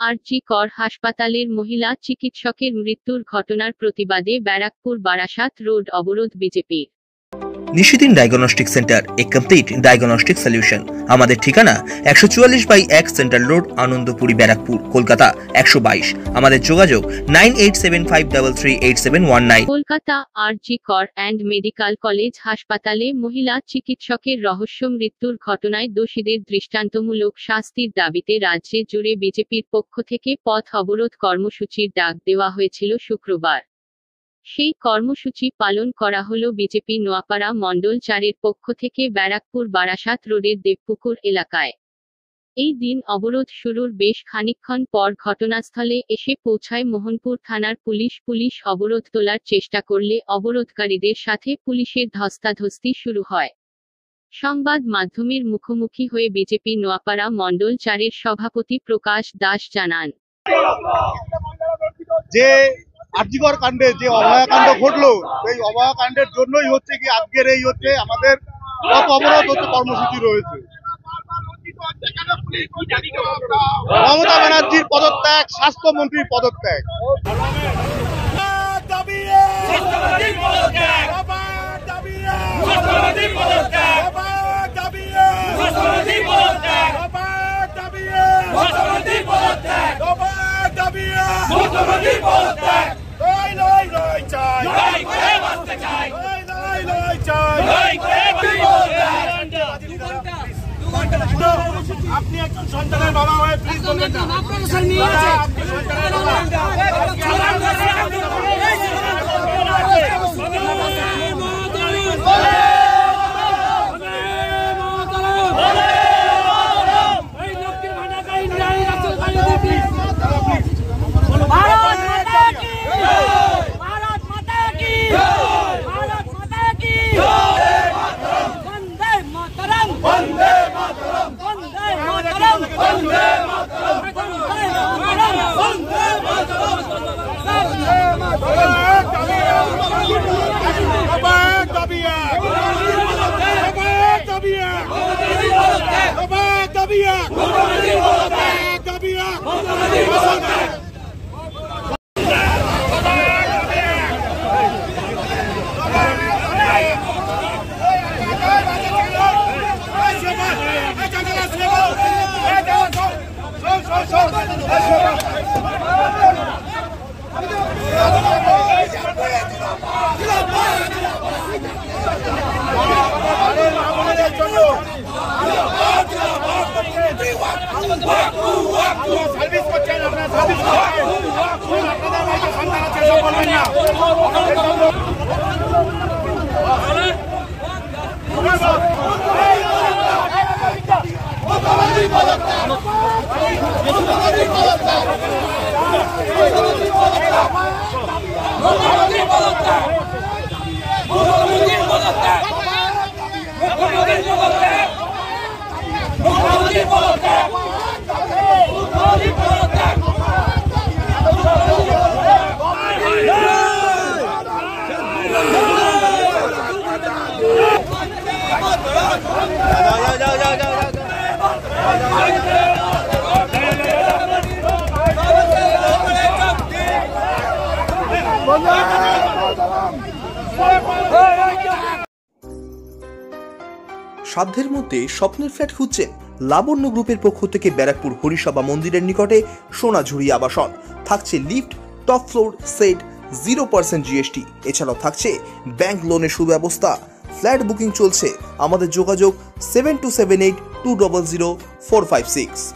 আরজি কর হাসপাতালের মহিলা চিকিৎসকের মৃত্যুর ঘটনার প্রতিবাদে ব্যারাকপুর বারাসাত রোড অবরোধ বিজেপির। নিশিদিন ডায়াগনস্টিক সেন্টার, এ কমপ্লিট ডায়াগনস্টিক সলিউশন। আমাদের ঠিকানা 144/1 সেন্ট্রাল রোড, আনন্দপুরি, ব্যারাকপুর, কলকাতা 122। আমাদের যোগাযোগ 9875338719। কলকাতা আরজি কর অ্যান্ড মেডিকেল কলেজ হাসপাতালে মহিলা চিকিৎসকের রহস্য মৃত্যুর ঘটনায় দোষীদের দৃষ্টান্তমূলক শাস্তির দাবিতে রাজ্যে জুড়ে বিজেপির পক্ষ থেকে পথ অবরোধ কর্মসূচির ডাক দেওয়া হয়েছিল শুক্রবার। সেই কর্মসূচি পালন করা হলো বিজেপি নোয়াপাড়া মণ্ডল 4-এর পক্ষ থেকে ব্যারাকপুর বারাসাত রোডের দেবপুকুর এলাকায়। এই দিন অবরোধ শুরুর বেশ খানিকক্ষণ পর ঘটনাস্থলে এসে পৌঁছায় মোহনপুর থানার পুলিশ। পুলিশ অবরোধ তোলার চেষ্টা করলে অবরোধকারীদের সাথে পুলিশের ধস্তাধস্তি শুরু হয়। সংবাদ মাধ্যমের মুখোমুখি হয়ে বিজেপি নোয়াপাড়া মণ্ডল 4-এর সভাপতি প্রকাশ দাস জানান, যে আরজিকর কাণ্ডে যে অভয়াকাণ্ড ঘটলো, সেই অভয়াকাণ্ডের জন্যই হচ্ছে কি আজকের এই হচ্ছে আমাদের পথ অবরোধ হচ্ছে কর্মসূচি রয়েছে। মমতা ব্যানার্জির পদত্যাগ, স্বাস্থ্যমন্ত্রীর পদত্যাগ। আপনি একজন সন্তানের বাবা হয়ে প্লিজ বলবেন না আপনার সামনে আছে আপনি সন্তানের বাবা সার্ভিস করছেন আপনারা, সার্ভিস করছেন আপনাদের মধ্যে সন্তান আছে, সব বলবেন না। সাধ্যের মধ্যে স্বপ্নের ফ্ল্যাট খুঁজছেন? লাবণ্য গ্রুপের পক্ষ থেকে ব্যারাকপুর হরিসভা মন্দিরের নিকটে সোনাঝুরি আবাসন। থাকছে lift, top floor, set, 0% GST। এছাড়াও থাকছে ব্যাংক লোনের সুব্যবস্থা। ফ্ল্যাট বুকিং চলছে। আমাদের যোগাযোগ 7278200456।